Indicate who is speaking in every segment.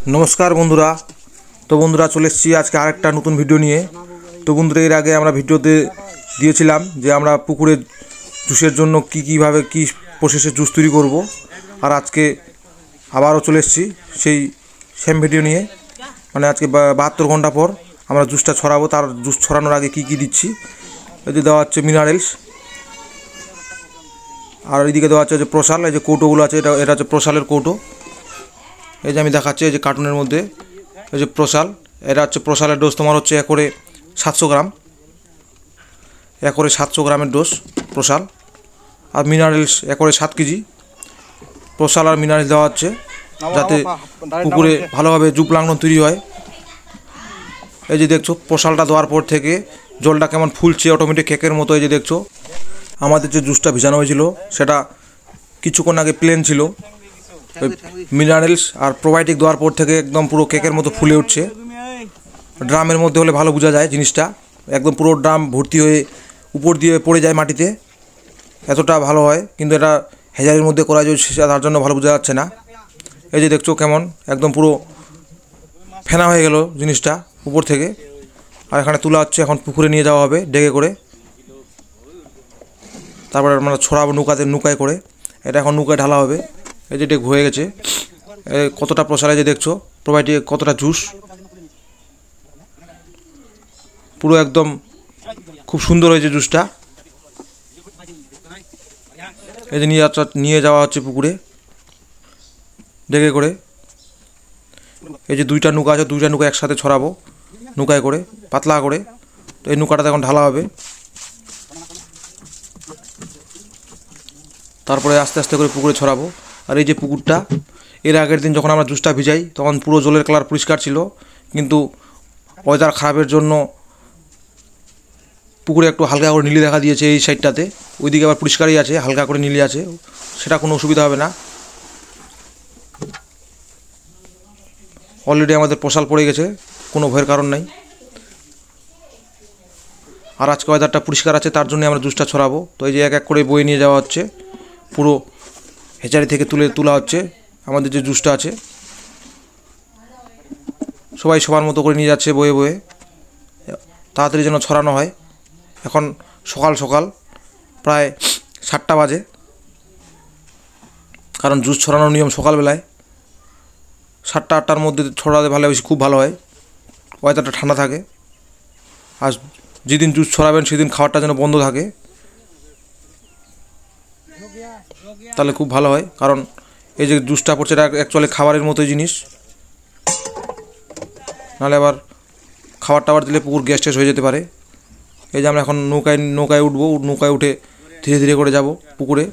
Speaker 1: नमस्कार बंधुरा। तो बंधुरा चले आज के आरेकटा नतून भिडियो निये। तो बंधुरा एर आगे आमरा भिडियोते दिएछिलाम जे आमरा पुकुरे जूसेर जोन्नो किभाबे कि प्रसेसे जूस तैरि करब और आज के आबारो चले सेई सेम भिडियो निये। माने आज के 72 घंटा पर आमरा जूसटा छड़ाबो। तार जूस छड़ानोर आगे कि दिচ্ছি এই যে দেওয়া হচ্ছে মিনারেলস আর এইদিকে দেওয়া হচ্ছে যে প্রসাল। এই যে কৌটোগুলো আছে এটা হচ্ছে প্রসালের কৌটো। এই যে আমি দেখাচ্ছি এই যে কার্টুনের মধ্যে এই যে প্রসাল। এটা হচ্ছে প্রসালের ডোজ তোমার হচ্ছে একরে 700 গ্রাম, একরে 700 গ্রামের ডোজ প্রসাল। আর মিনারেলস একরে 7 কেজি প্রসাল আর মিনারেলস দেওয়া হচ্ছে যাতে পুকুরে ভালোভাবে জুপলাংন তৈরি হয়। এই যে দেখছো প্রসালটা দেওয়ার পর থেকে জলটা কেমন ফুলছে অটোমেটিক কেকের মতো। এই যে দেখছো আমাদের যে জুসটা ভিজানো হয়েছিল সেটা কিছুক্ষণ আগে প্লেন ছিল। মিনারেলস আর প্রোবায়োটিক দেওয়ার পর থেকে একদম পুরো কেকের মতো ফুলে উঠছে। ড্রামের মধ্যে হলে ভালো বোঝা যায় জিনিসটা, একদম পুরো ড্রাম ভর্তি হয়ে উপর দিয়ে পড়ে যায় মাটিতে, এতটা ভালো হয়। কিন্তু এটা হেজারের মধ্যে করা যায় তার জন্য ভালো বোঝা যাচ্ছে না। এই যে দেখছো কেমন একদম পুরো ফেনা হয়ে গেল জিনিসটা উপর থেকে। আর এখানে তোলা হচ্ছে, এখন পুকুরে নিয়ে যাওয়া হবে ডেকে করে, তারপরে আমরা ছড়াবো নৌকায় করে। এটা এখন নৌকায় ঢালা হবে। এই যে ডেক হয়ে গেছে। কতটা প্রসারে যে দেখছো প্রোবায়োটিক কতটা জুস, পুরো একদম খুব সুন্দর হয়েছে জুসটা। এই যে নিয়ে যাওয়া হচ্ছে পুকুরে ডেকে করে। এই যে দুইটা নৌকা আছে, দুইটা নৌকা একসাথে ছড়াবো নৌকায় করে পাতলা করে। তো এই নৌকাটাতে এখন ঢালা হবে, তারপরে আস্তে আস্তে করে পুকুরে ছড়াবো। আর এই যে পুকুরটা এর আগের দিন যখন আমরা জুসটা ভিজাই তখন পুরো জলের কালার পরিষ্কার ছিল, কিন্তু ওয়েদার খারাপের জন্য পুকুরে একটু হালকা করে নীলি দেখা দিয়েছে এই সাইডটাতে। ওইদিকে আবার পরিষ্কারই আছে, হালকা করে নীলি আছে, সেটা কোনো অসুবিধা হবে না। অলরেডি আমাদের প্রসাল পড়ে গেছে, কোনো ভয়ের কারণ নাই। আর আজকে ওয়েদারটা পরিষ্কার আছে তার জন্য আমরা জুসটা ছড়াবো। তো এই যে এক এক করে বয়ে নিয়ে যাওয়া হচ্ছে, পুরো হেচারি থেকে তোলা হচ্ছে আমাদের যে জুসটা আছে। সবাই সবার মতো করে নিয়ে যাচ্ছে বয়ে বয়ে, তাড়াতাড়ি যেন ছড়ানো হয়। এখন সকাল সকাল প্রায় 7টা বাজে, কারণ জুস ছড়ানোর নিয়ম সকালবেলায় 7টা 8টার মধ্যে ছড়াতে ভালো বেশি খুব ভালো হয়, ওয়েদারটা ঠান্ডা থাকে। আর যেদিন জুস ছড়াবেন সেদিন খাবারটা যেন বন্ধ থাকে, তাহলে খুব ভালো হয়। কারণ এই যে জুসটা পড়ছে এটা অ্যাকচুয়ালি খাবারের মতোই জিনিস, নাহলে আবার খাবার টাবার দিলে পুকুর গ্যাস টেস হয়ে যেতে পারে। এই যে আমরা এখন নৌকায় উঠবো, নৌকায় উঠে ধীরে ধীরে করে যাব পুকুরে।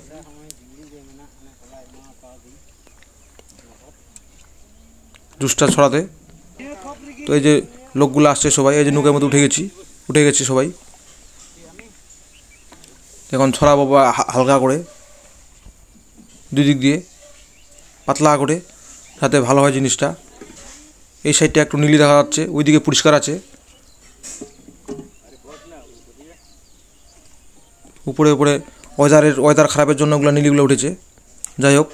Speaker 1: জুসটা ছড়াতে। তো এই যে লোকগুলো আসছে সবাই, এই যে নৌকার মধ্যে উঠে গেছি সবাই। এখন ছড়াবো হালকা করে দুই দিক দিয়ে পাতলা করে, যাতে ভালো হয় জিনিসটা। এই সাইডটা একটু নীলি দেখা যাচ্ছে, ওইদিকে পরিষ্কার আছে। উপরে ওয়েদার খারাপের জন্য ওগুলো নীলিগুলো উঠেছে। যাই হোক,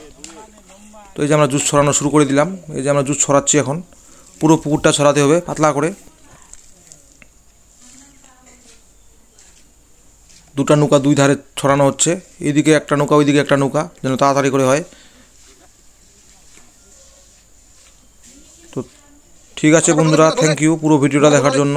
Speaker 1: তো এই যে আমরা জুস ছড়ানো শুরু করে দিলাম। এই যে আমরা জুস ছড়াচ্ছি, এখন পুরো পুকুরটা ছড়াতে হবে পাতলা করে। দুটা নৌকা দুই ধারে ছড়ানো হচ্ছে, এইদিকে একটা নৌকা ওইদিকে একটা নৌকা, যেন তাড়াতাড়ি করে হয়। তো ঠিক আছে বন্ধুরা, থ্যাংক ইউ পুরো ভিডিওটা দেখার জন্য।